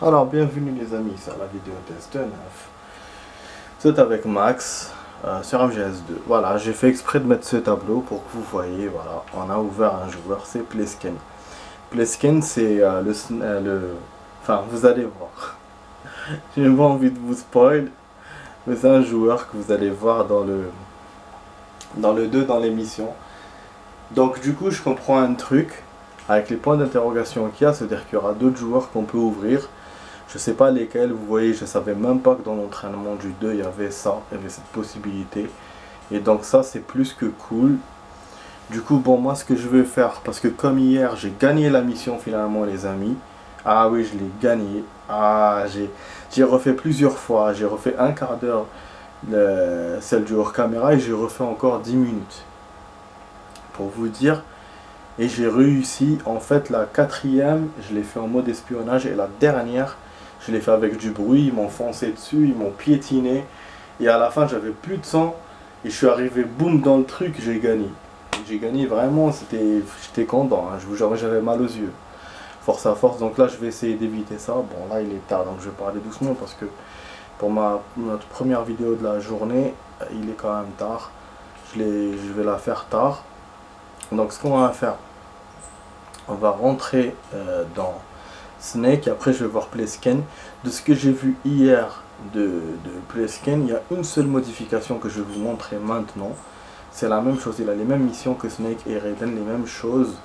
Alors, bienvenue les amis sur la vidéo test 9. C'est avec Max sur MGS2. Voilà, j'ai fait exprès de mettre ce tableau pour que vous voyez. Voilà, on a ouvert un joueur, c'est Plesken. Plesken, c'est Enfin, vous allez voir. J'ai pas envie de vous spoil, mais c'est un joueur que vous allez voir dans le 2 dans l'émission. Donc, du coup, je comprends un truc. Avec les points d'interrogation qu'il y a, c'est-à-dire qu'il y aura d'autres joueurs qu'on peut ouvrir. Je sais pas lesquels, vous voyez, je savais même pas que dans l'entraînement du 2, il y avait ça, il y avait cette possibilité. Et donc ça, c'est plus que cool. Du coup, bon, moi, ce que je vais faire, parce que comme hier, j'ai gagné la mission finalement, les amis. Ah oui, je l'ai gagné. Ah, j'ai refait plusieurs fois. J'ai refait un quart d'heure, celle du hors caméra, et j'ai refait encore 10 minutes. Pour vous dire. Et j'ai réussi, en fait, la quatrième, je l'ai fait en mode espionnage, et la dernière, je l'ai fait avec du bruit, ils m'ont foncé dessus, ils m'ont piétiné. Et à la fin, j'avais plus de sang. Et je suis arrivé, boum, dans le truc, j'ai gagné. J'ai gagné vraiment, j'étais content. Hein, je vous jure, j'avais mal aux yeux. Force à force. Donc là, je vais essayer d'éviter ça. Bon, là, il est tard, donc je vais parler doucement parce que pour notre première vidéo de la journée, il est quand même tard. Je vais la faire tard. Donc, ce qu'on va faire, on va rentrer dans Snake, après je vais voir Plesken. De ce que j'ai vu hier de Plesken, il y a une seule modification que je vais vous montrer maintenant. C'est la même chose, il a les mêmes missions que Snake et Raiden, les mêmes choses.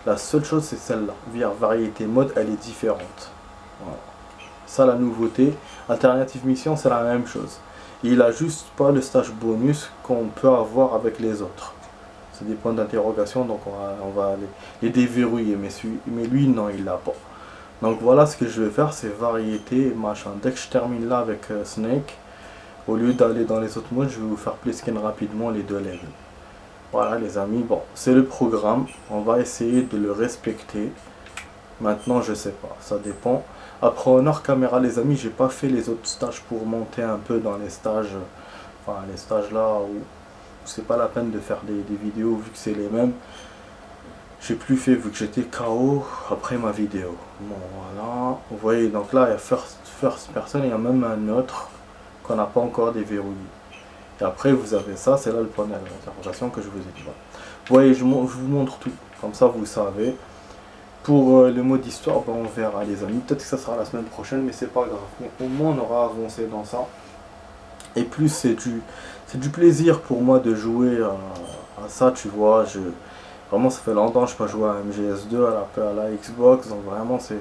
La seule chose c'est celle-là, via variété mode, elle est différente. Voilà. Ça la nouveauté. Alternative mission, c'est la même chose. Il a juste pas le stage bonus qu'on peut avoir avec les autres. C'est des points d'interrogation, donc on va les déverrouiller, mais lui non, il l'a pas. Donc voilà, ce que je vais faire, c'est variété, machin. Dès que je termine là avec Snake, au lieu d'aller dans les autres modes, je vais vous faire Plesken rapidement les deux levels. Voilà les amis, bon, c'est le programme, on va essayer de le respecter. Maintenant, je sais pas, ça dépend. Après, en hors caméra, les amis, j'ai pas fait les autres stages pour monter un peu dans les stages, enfin les stages là où c'est pas la peine de faire des vidéos vu que c'est les mêmes. J'ai plus fait vu que j'étais KO après ma vidéo. Bon voilà, vous voyez, donc là il y a first person, il y a même un autre qu'on n'a pas encore déverrouillé. Et après vous avez ça, c'est là le point d'interrogation que je vous ai dit. Voilà. Vous voyez, je vous montre tout, comme ça vous savez. Pour le mode histoire, ben, on verra les amis, peut-être que ça sera la semaine prochaine, mais c'est pas grave. Mais au moins on aura avancé dans ça. Et plus c'est du plaisir pour moi de jouer à ça, tu vois. Vraiment, ça fait longtemps que je n'ai pas joué à MGS2, à la Xbox, donc vraiment, c'est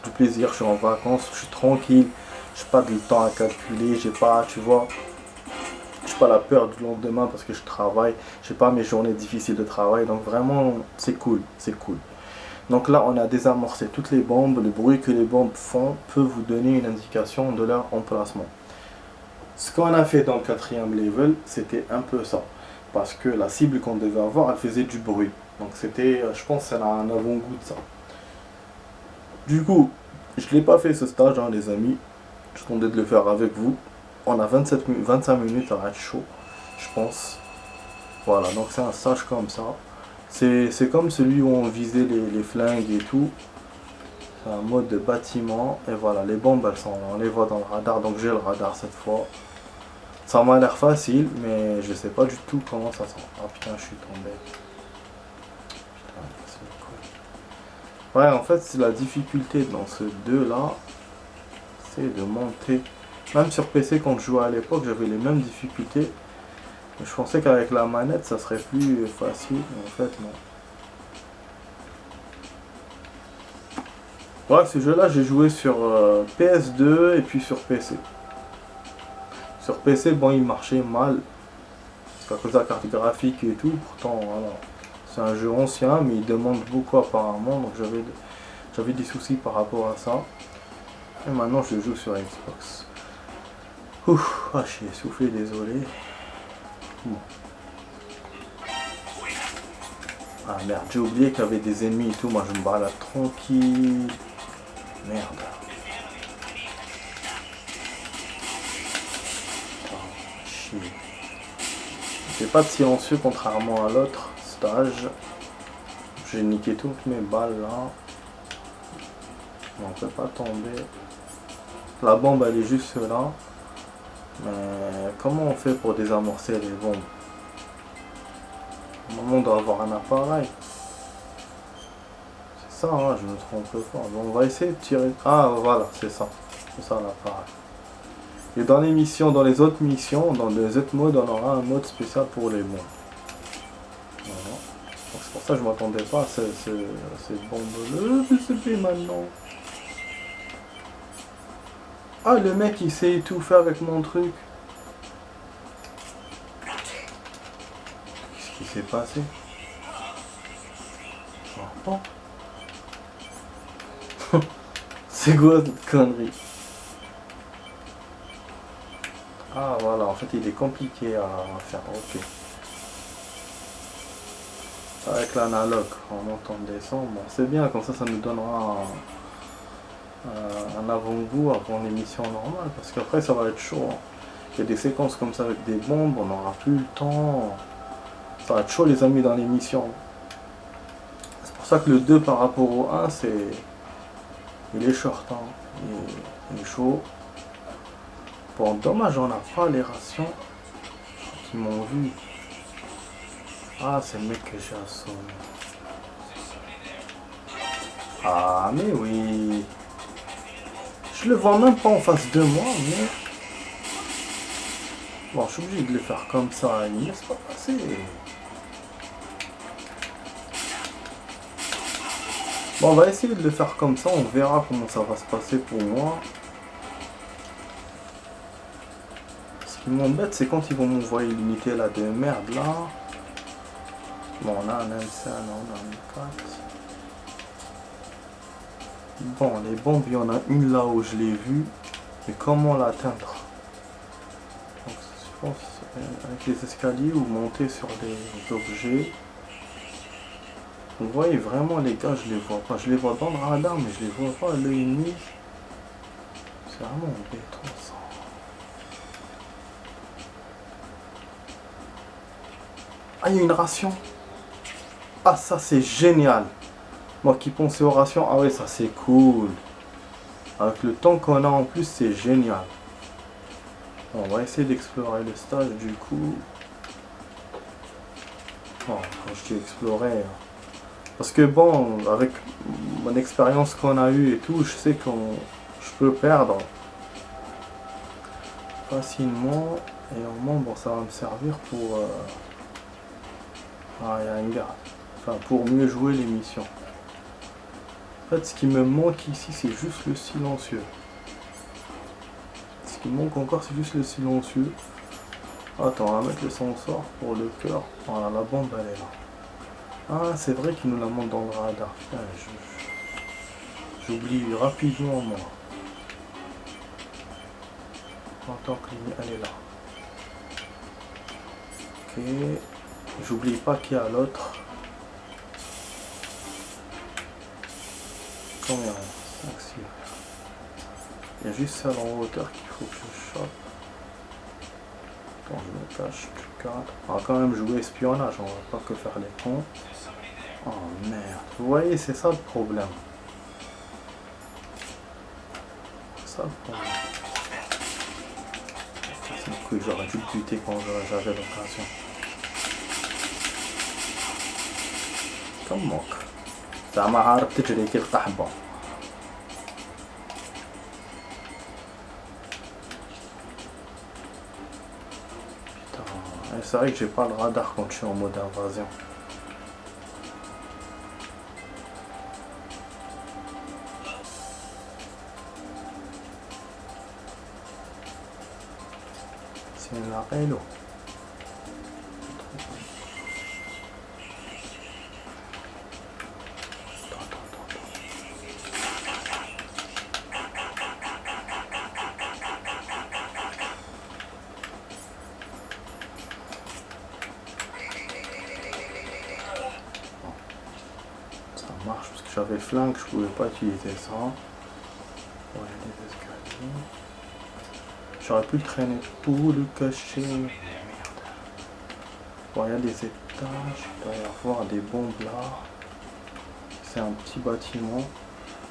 du plaisir. Je suis en vacances, je suis tranquille, je n'ai pas de temps à calculer, j'ai pas, tu vois, je n'ai pas la peur du lendemain parce que je travaille, je n'ai pas mes journées difficiles de travail, donc vraiment, c'est cool, c'est cool. Donc là, on a désamorcé toutes les bombes, le bruit que les bombes font peut vous donner une indication de leur emplacement. Ce qu'on a fait dans le quatrième level, c'était un peu ça. Parce que la cible qu'on devait avoir, elle faisait du bruit. Donc c'était, je pense, c'est un avant-goût de ça. Du coup, je ne l'ai pas fait ce stage, hein, les amis. Je comptais de le faire avec vous. On a 25 minutes à être chaud, je pense. Voilà, donc c'est un stage comme ça. C'est comme celui où on visait les flingues et tout. C'est un mode de bâtiment. Et voilà, les bombes, elles sont là. On les voit dans le radar, donc j'ai le radar cette fois. Ça m'a l'air facile, mais je sais pas du tout comment ça sent. Ah putain, je suis tombé. Putain, c'est cool. Ouais, en fait, c'est la difficulté dans ce 2 là, c'est de monter. Même sur PC, quand je jouais à l'époque, j'avais les mêmes difficultés. Mais je pensais qu'avec la manette, ça serait plus facile. Mais en fait, non. Ouais, ce jeu-là, j'ai joué sur PS2 et puis sur PC. Sur PC, bon, il marchait mal. Parce qu'à cause de la carte graphique et tout, pourtant, voilà. C'est un jeu ancien, mais il demande beaucoup apparemment, donc j'avais des soucis par rapport à ça. Et maintenant, je joue sur Xbox. Ouf, ah, j'ai essoufflé, désolé. Ah merde, j'ai oublié qu'il y avait des ennemis et tout, moi je me balade tranquille. Merde. Oh, chier. J'ai pas de silencieux contrairement à l'autre stage. J'ai niqué toutes mes balles là. On peut pas tomber. La bombe elle est juste là. Mais comment on fait pour désamorcer les bombes? On doit avoir un appareil. C'est ça, hein, je me trompe pas. Bon, on va essayer de tirer. Ah voilà, c'est ça. C'est ça l'appareil. Et dans les missions, dans les autres missions, dans les autres modes, on aura un mode spécial pour les bombes. Voilà. Donc c'est pour ça que je m'attendais pas à ces bombes-là. Mais c'est fait maintenant. Ah, le mec il s'est étouffé avec mon truc. Qu'est-ce qui s'est passé? Je vois pas. C'est quoi cette connerie? Ah voilà, en fait il est compliqué à faire. Ok. Avec l'analogue, en montant de descendre, bon, c'est bien, comme ça nous donnera un avant-goût avant l'émission normale, parce qu'après ça va être chaud. Hein. Il y a des séquences comme ça avec des bombes, on n'aura plus le temps. Ça va être chaud les amis dans l'émission. C'est pour ça que le 2 par rapport au 1, c'est... Il est short, hein. Il est chaud. Bon, dommage, on n'a pas les rations qui m'ont vu. Ah, c'est le mec que j'ai assommé. Ah, mais oui. Je le vois même pas en face de moi, mais... Bon, je suis obligé de le faire comme ça, il me laisse pas passer. Bon, on va essayer de le faire comme ça, on verra comment ça va se passer pour moi. Ce qui m'embête, c'est quand ils vont m'envoyer l'unité là de merde là. Bon, on a un MC1, on a un M4. Bon, les bombes, il y en a une là où je l'ai vue. Mais comment l'atteindre? Donc, je pense avec les escaliers ou monter sur des objets. Vous voyez vraiment les gars, je les vois pas. Je les vois dans le radar, mais je les vois pas à l'œil nu. C'est vraiment embêtant ça. Ah, il y a une ration. Ah, ça c'est génial. Moi qui pensais aux rations, ah ouais, ça c'est cool. Avec le temps qu'on a en plus, c'est génial. Bon, on va essayer d'explorer le stage du coup. Bon, quand je dis explorer... Parce que bon, avec mon expérience qu'on a eue et tout, je sais que je peux perdre facilement. Et au moins, bon, ça va me servir pour... Ah, il y a un gars. Enfin, pour mieux jouer l'émission. En fait, ce qui me manque ici, c'est juste le silencieux. Ce qui me manque encore, c'est juste le silencieux. Attends, on va mettre le sensor pour le cœur. Voilà, la bombe, elle est là. Ah, c'est vrai qu'il nous la montre dans le radar. Putain, j'oublie rapidement, moi. En tant que elle est là. Ok. J'oublie pas qu'il y a l'autre. Combien? 5, 6. Il y a juste celle en hauteur qu'il faut que je chope. Attends, je me cache. 4. On va quand même jouer espionnage, on va pas que faire les cons. Oh merde. Vous voyez, c'est ça le problème. C'est ça le problème. C'est une couille, j'aurais dû le buter quand j'avais l'occasion. كمك زعما عارف تجري كي القحبة. Putain, c'est vrai que j'ai pas le radar quand je suis en mode invasion. C'est un arrêt. Marche parce que j'avais le flingue, je pouvais pas utiliser ça. Ouais, les escaliers. J'aurais pu le traîner pour le cacher. Merde. Bon, il y a des étages, il doit y avoir des bombes là. C'est un petit bâtiment.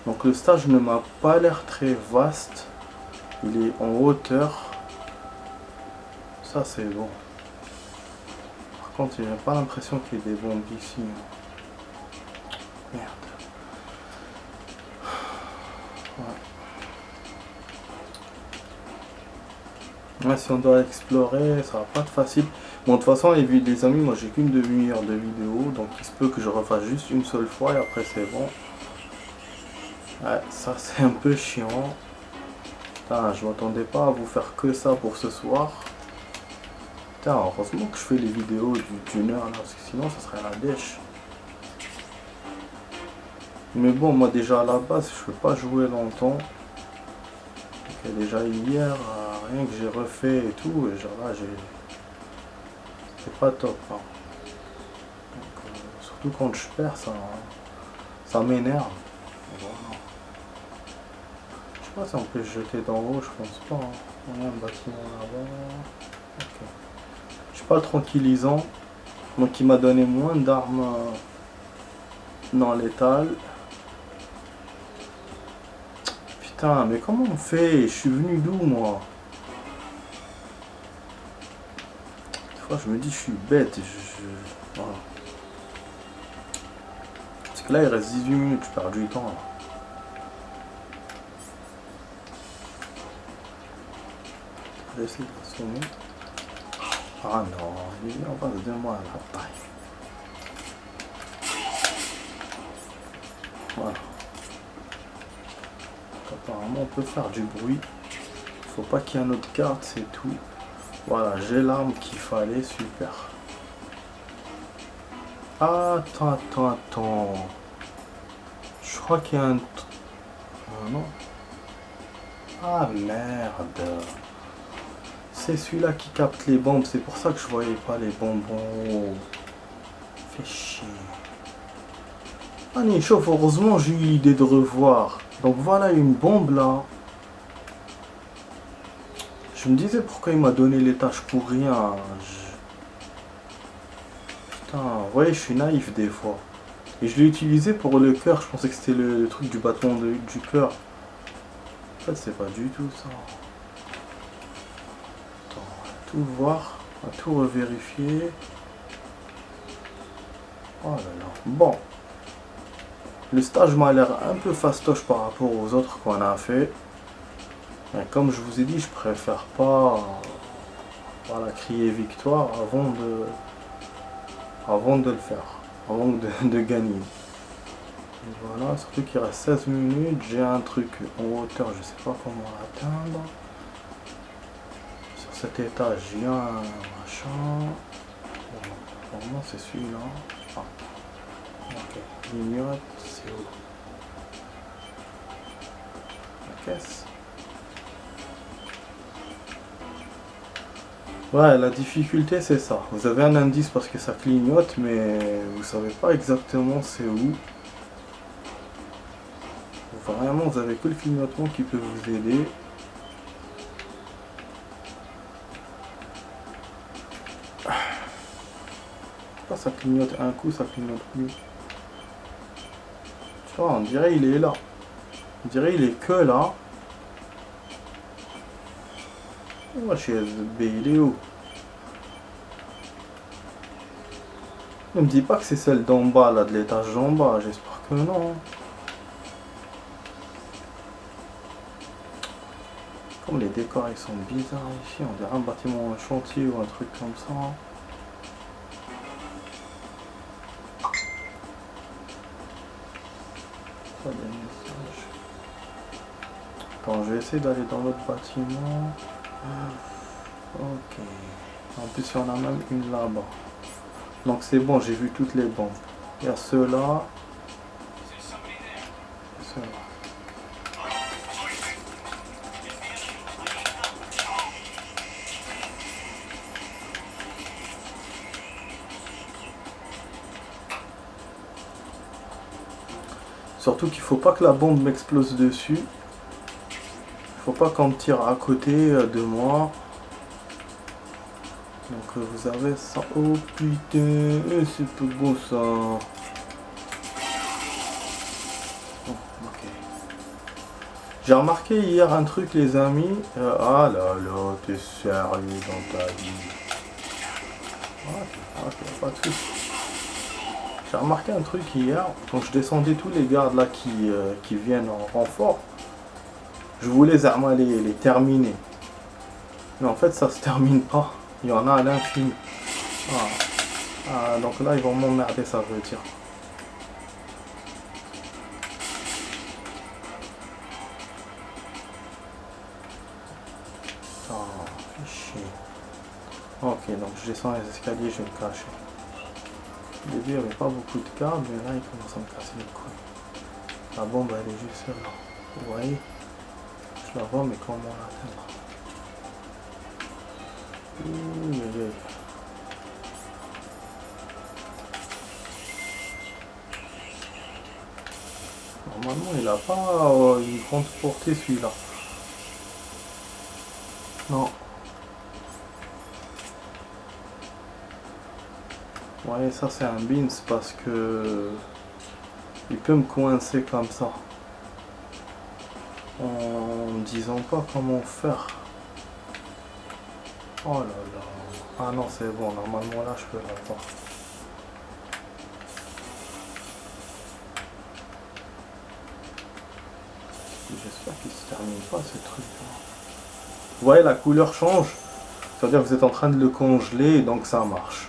Donc le stage ne m'a pas l'air très vaste. Il est en hauteur. Ça c'est bon. Par contre, j'ai pas l'impression qu'il y ait des bombes ici. Merde. Ouais. Ouais, si on doit explorer, ça va pas être facile. Bon, de toute façon, les amis, moi j'ai qu'une demi-heure de vidéo, donc il se peut que je refasse juste une seule fois et après c'est bon. Ouais, ça c'est un peu chiant. Putain, je m'attendais pas à vous faire que ça pour ce soir. Putain, heureusement que je fais les vidéos d'une heure là, parce que sinon ça serait la dèche. Mais bon, moi déjà à la base, je peux pas jouer longtemps. Donc, déjà hier, rien que j'ai refait et tout, et genre là, c'est pas top. Hein. Donc, surtout quand je perds, ça m'énerve. Voilà. Je sais pas si on peut se jeter d'en haut, je pense pas. Hein. Il y a un bâtiment là-bas. Okay. Je suis pas le tranquillisant. Donc il m'a donné moins d'armes non létales. Putain, mais comment on fait? Je suis venu d'où moi? Des fois je me dis je suis bête. Voilà. Parce que là il reste 18 minutes, je perds du temps là. J'essaie de l'assommer. Ah non, il est en face de moi la taille. Voilà. Donc, apparemment on peut faire du bruit. Faut pas qu'il y ait un autre carte, c'est tout. Voilà, j'ai l'arme qu'il fallait, super. Attends. Je crois qu'il y a un... Ah non. Ah merde. C'est celui-là qui capte les bombes, c'est pour ça que je voyais pas les bonbons. Fait chier. Ah mais chauffe, heureusement j'ai eu l'idée de revoir. Donc voilà une bombe là. Je me disais pourquoi il m'a donné les tâches pour rien. Putain, vous voyez, je suis naïf des fois. Et je l'ai utilisé pour le cœur, je pensais que c'était le truc du battement du cœur. En fait, c'est pas du tout ça. Attends, on va tout voir, on va tout revérifier. Oh là là. Bon. Le stage m'a l'air un peu fastoche par rapport aux autres qu'on a fait. Mais comme je vous ai dit, je préfère pas voilà, crier victoire avant de le faire, avant de gagner. Voilà, surtout qu'il reste 16 minutes, j'ai un truc en hauteur, je sais pas comment l'atteindre. Sur cet étage, il y a un machin. Normalement c'est celui-là. Ah. Ok, clignote, c'est où? La caisse. Ouais, la difficulté c'est ça. Vous avez un indice parce que ça clignote, mais vous savez pas exactement c'est où. Vraiment, vous avez que le clignotement qui peut vous aider. Pourquoi ça clignote un coup, ça clignote plus? Tu vois, on dirait il est là. On dirait il est que là. Oh, chez SB, il est où? Ne me dis pas que c'est celle d'en bas, là, de l'étage d'en bas. J'espère que non. Comme les décors ils sont bizarres ici, on dirait un bâtiment, un chantier ou un truc comme ça. Pas des messages. Attends, je vais essayer d'aller dans l'autre bâtiment. Ok. En plus, il y en a même une là-bas. Donc c'est bon, j'ai vu toutes les bombes. Il y a ceux-là. Ceux-là. Surtout qu'il faut pas que la bombe m'explose dessus. Il faut pas qu'on me tire à côté de moi. Donc vous avez ça. Oh putain, c'est pas beau ça. Oh, ok. J'ai remarqué hier un truc les amis. Ah là là, t'es sérieux dans ta vie. Ok, pas de soucis. J'ai remarqué un truc hier, quand je descendais tous les gardes là qui viennent en renfort, je voulais les terminer. Mais en fait ça se termine pas. Il y en a à l'infini. Donc là ils vont m'emmerder, ça veut dire. Fais chier. Ok, donc je descends les escaliers, je vais me cacher. Au début il n'y avait pas beaucoup de gardes, mais là il commence à me casser les couilles. La bombe elle est juste là. Vous voyez? Je la vois, mais comment l'atteindre? Normalement il a pas une grande portée celui-là. Non. Ouais, ça c'est un beans parce que il peut me coincer comme ça en me disant pas comment faire. Oh là là. Ah non, c'est bon, normalement là je peux l'avoir. J'espère qu'il se termine pas ce truc là. Vous voyez, la couleur change, c'est-à-dire que vous êtes en train de le congeler et donc ça marche.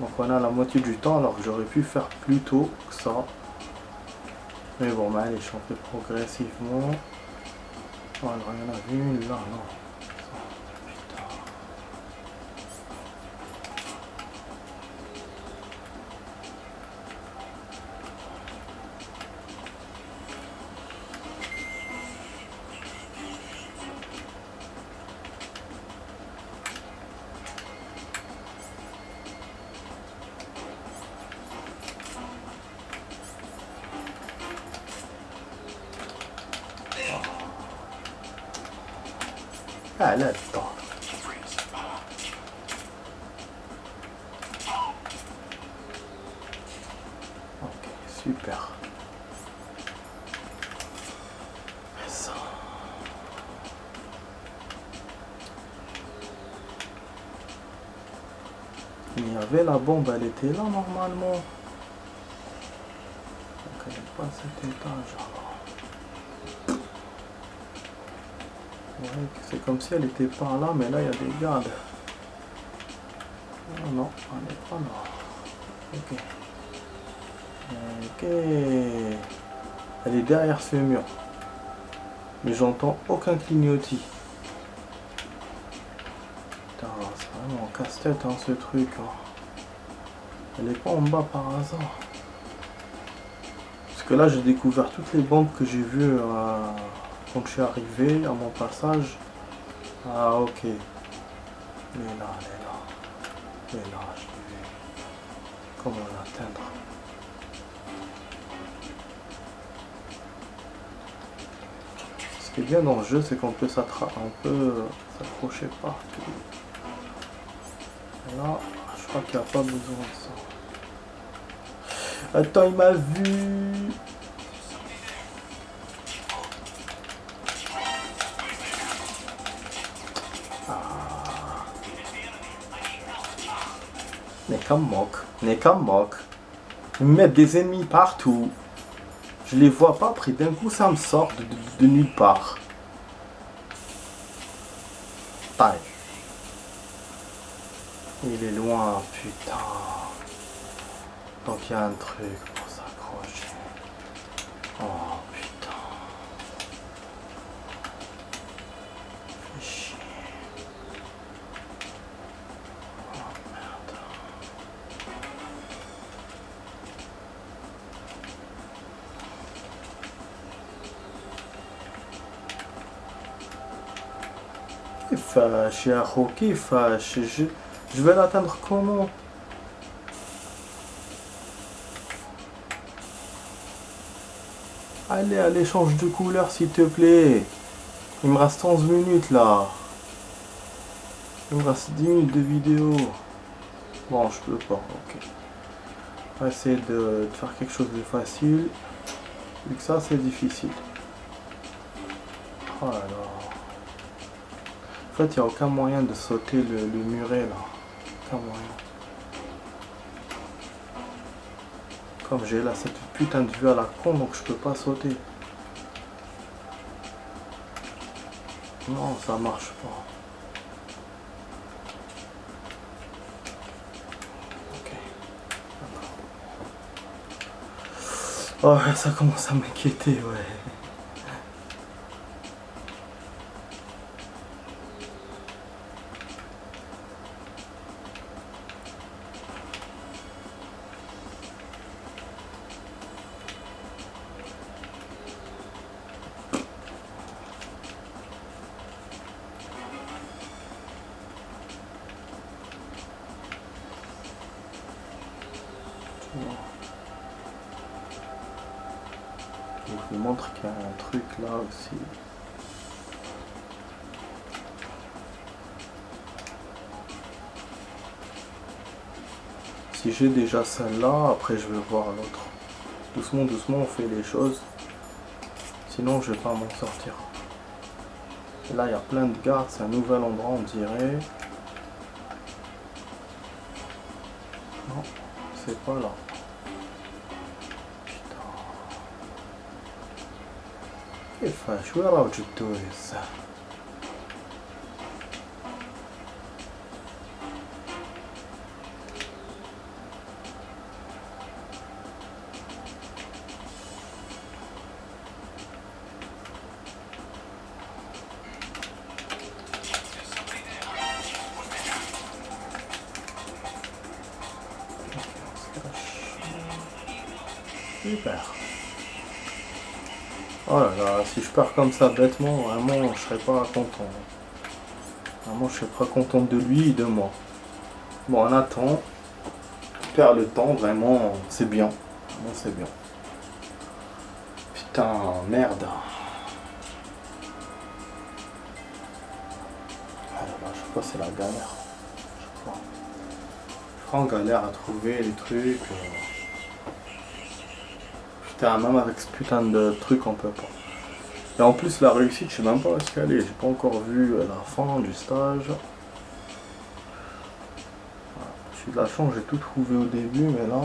Donc on a la moitié du temps alors que j'aurais pu faire plus tôt que ça. Mais bon, mais allez, je fais progressivement. Alors il y en a une là, non. Putain. Ah là-dedans. Ok, super. Ça. Il y avait la bombe, elle était là normalement. Donc elle n'est pas à cet étage alors. Ouais, c'est comme si elle était par là, mais là il y a des gardes. Oh non, elle n'est pas là. Ok. Ok. Elle est derrière ce mur. Mais j'entends aucun clignotis. Putain, c'est vraiment un casse-tête hein, ce truc. Hein. Elle n'est pas en bas par hasard. Parce que là j'ai découvert toutes les bombes que j'ai vues quand je suis arrivé à mon passage. Ah ok. Elle est là, elle est là. Elle est là, je l'ai vu. Comment l'atteindre? Ce qui est bien dans le jeu, c'est qu'on peut s'accrocher partout. Et là, je crois qu'il n'y a pas besoin de ça. Attends, il m'a vu. Nekamok. Ils me mettent des ennemis partout. Je les vois pas, après d'un coup ça me sort de nulle part. Taille. Il est loin, putain. Donc il y a un truc pour s'accrocher. Oh putain. Fais chier. Oh merde. Fâche, Yahoki, fâche. Je vais l'atteindre comment? Allez, change de couleur s'il te plaît. Il me reste 11 minutes là. Il me reste 10 minutes de vidéo. Bon, je peux pas, ok. On va essayer de faire quelque chose de facile. Vu que ça, c'est difficile. Oh là là. En fait, il n'y a aucun moyen de sauter le muret là. Aucun moyen. Comme j'ai là cette putain de vue à la con, donc je peux pas sauter. Non, ça marche pas. Ok. Oh, ça commence à m'inquiéter, ouais. Je vous montre qu'il y a un truc là aussi. Si j'ai déjà celle-là, après je vais voir l'autre. Doucement, doucement, on fait les choses. Sinon, je vais pas m'en sortir. Et là, il y a plein de gardes. C'est un nouvel endroit, on dirait. Non, c'est pas là. كيفاش وين راهو جبتوه هسه super. Oh là là, si je pars comme ça bêtement, vraiment, je serais pas content. Vraiment, je serais pas content de lui et de moi. Bon, on attend. Perd le temps, vraiment, c'est bien. Vraiment, c'est bien. Putain, merde. Ah là là, je crois que c'est la galère. Je crois. Je crois en galère à trouver les trucs. Putain, même avec ce putain de truc, on peut pas. Et en plus, la réussite, je sais même pas où est-ce qu'elle est. J'ai pas encore vu la fin du stage. Voilà. J'ai eu de la chance, j'ai tout trouvé au début, mais là,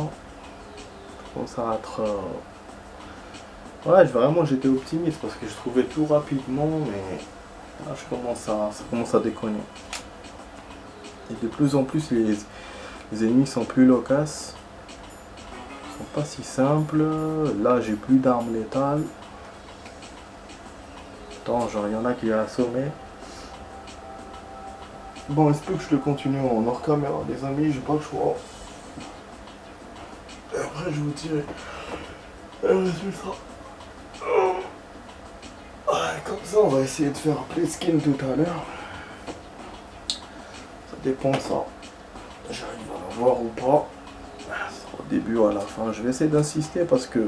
je commence à être... Ouais, vraiment, j'étais optimiste parce que je trouvais tout rapidement, mais là, ça commence à déconner. Et de plus en plus, les ennemis sont plus loquaces. Ils sont pas si simples. Là, j'ai plus d'armes létales. Attends, genre, il y en a qui a assommé. Bon, est-ce que je le continue en hors caméra, les amis? J'ai pas le choix. Et après, je vous dirai le résultat. Ouais, comme ça, on va essayer de faire play skin tout à l'heure. Ça dépend de ça. J'arrive à la voir ou pas. Au début ou à la fin. Je vais essayer d'insister parce que je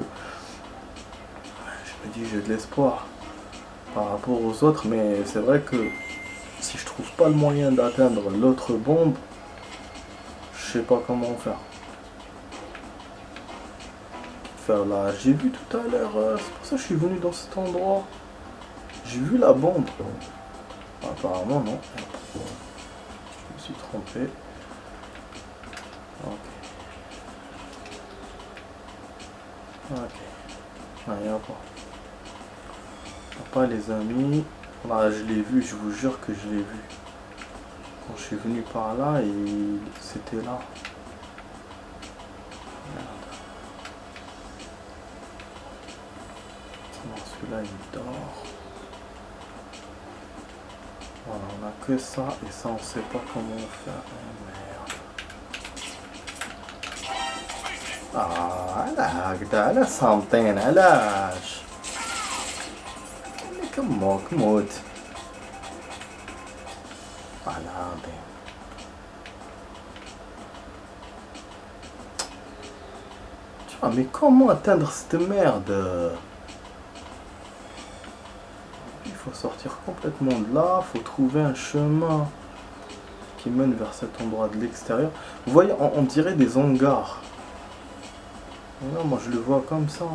me dis j'ai de l'espoir par rapport aux autres, mais c'est vrai que si je trouve pas le moyen d'atteindre l'autre bombe, je sais pas comment faire. Faire là, j'ai vu tout à l'heure, c'est pour ça que je suis venu dans cet endroit. J'ai vu la bombe. Apparemment non. Je me suis trompé. Ok. Ok. Il n'y a pas. Pas les amis. Là, je l'ai vu, je vous jure que je l'ai vu. Quand je suis venu par là, et c'était là. Merde. Non, celui-là, il dort. Voilà, on a que ça, et ça, on sait pas comment faire. Oh, merde. Ah, là, là, سامطين علاش كموك موت والله. Tu vois, mais comment atteindre cette merde? Il faut sortir complètement de là, il faut trouver un chemin qui mène vers cet endroit de l'extérieur. Vous voyez, on dirait des hangars. Non, moi je le vois comme ça.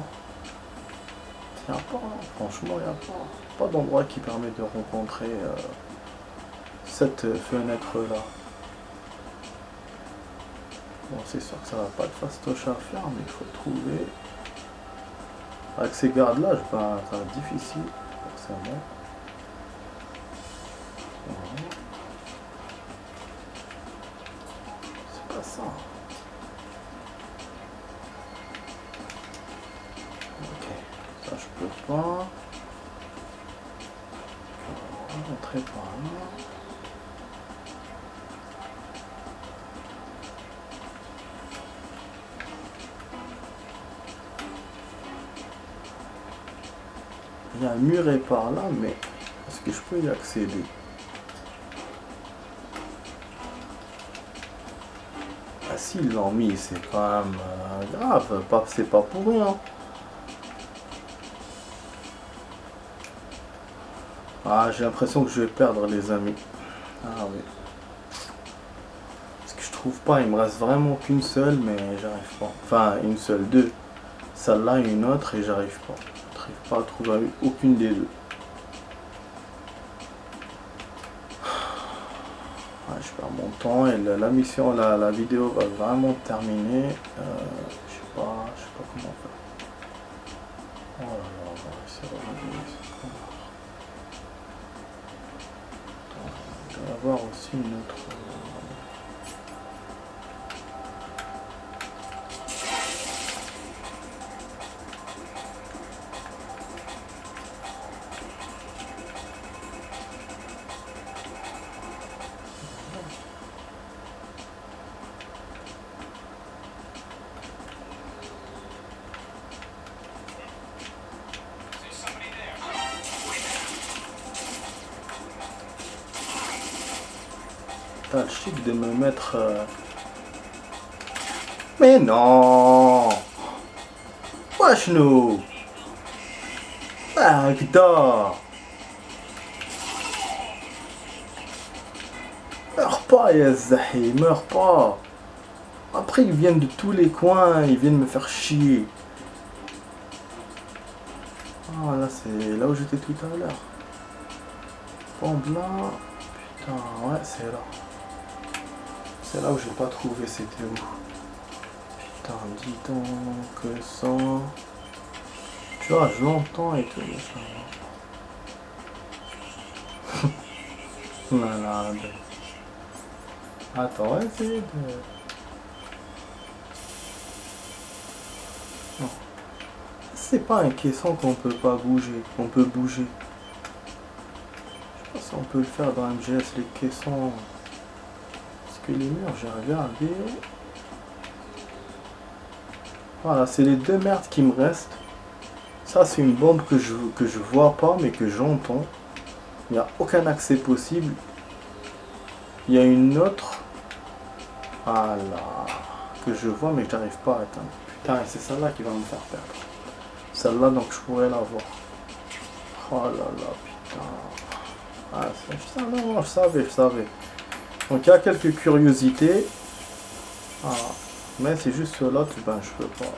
Il n'y a pas, franchement, il n'y a pas. pas d'endroit qui permet de rencontrer cette fenêtre-là. Bon, c'est sûr que ça va pas être fastoche à faire, mais il faut trouver. Avec ces gardes-là, ben, ça va être difficile, forcément. Voilà. C'est pas ça. Ok, ça je peux pas. On va rentrer par là. Il y a un muret par là, mais est-ce que je peux y accéder? Ah, s'ils l'ont mis, c'est quand même grave, c'est pas pour rien. Ah, j'ai l'impression que je vais perdre, les amis. Ah oui. Parce que je trouve pas, il me reste vraiment qu'une seule, mais j'arrive pas. Enfin, une seule, deux. Celle-là et une autre, et j'arrive pas. J'arrive pas à trouver aucune des deux. Ouais, je perds mon temps et la mission, la vidéo va vraiment terminer. Je sais pas comment faire. Oh là là, on va essayer de regarder ça. Il doit y avoir aussi une autre. T'as le chic de me mettre... Mais non! Wesh nous! Agda! Meurs pas, Yazzahi, meurs pas! Après ils viennent de tous les coins, ils viennent me faire chier. Ah là c'est là où j'étais tout à l'heure. Bombe là. Putain, ouais c'est là. C'est là où j'ai pas trouvé, c'était où? Putain, dis donc que ça. Tu vois, je l'entends et tout. Malade. Attends, ouais, essayer de... Non. C'est pas un caisson qu'on peut pas bouger, qu'on peut bouger. Je sais pas si on peut le faire dans MGS, les caissons. Parce que les murs, j'ai regardé. Voilà, c'est les deux merdes qui me restent. Ça, c'est une bombe que je vois pas, mais que j'entends. Il n'y a aucun accès possible. Il y a une autre. Voilà. Que je vois, mais que j'arrive pas à atteindre. Putain, et c'est celle-là qui va me faire perdre. Celle-là, donc je pourrais la voir. Oh là là, putain. Ah, ça, non, je savais. Donc il y a quelques curiosités. Voilà. Mais c'est juste cela que ben, je peux pas.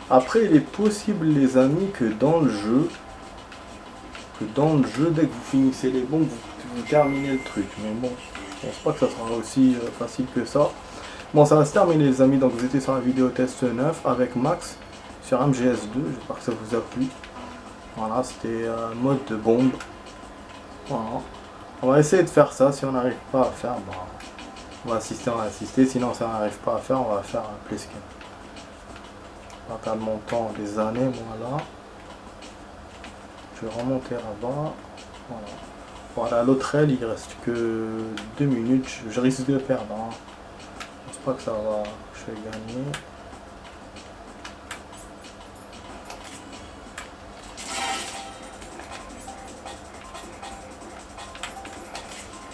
Après, il est possible, les amis, que dans le jeu, dès que vous finissez les bombes, vous terminez le truc. Mais bon, je pense pas que ça sera aussi facile que ça. Bon, ça va se terminer, les amis. Donc vous étiez sur la vidéo test 9 avec Max sur MGS2. J'espère que ça vous a plu. Voilà, c'était un mode de bombe. Voilà. On va essayer de faire ça. Si on n'arrive pas à faire, bah, on va assister. Sinon, si on n'arrive pas à faire, on va faire un play scan. On va perdre mon temps des années, voilà. Je vais remonter là-bas. Voilà. Voilà, l'autre aile, il reste que 2 minutes. Je risque de perdre. Hein. Je pense pas que ça va. Je vais gagner.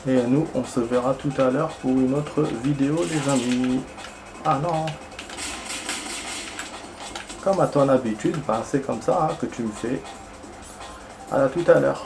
Et nous, on se verra tout à l'heure pour une autre vidéo, les amis. Ah non! Comme à ton habitude, ben c'est comme ça hein, que tu me fais. À tout à l'heure.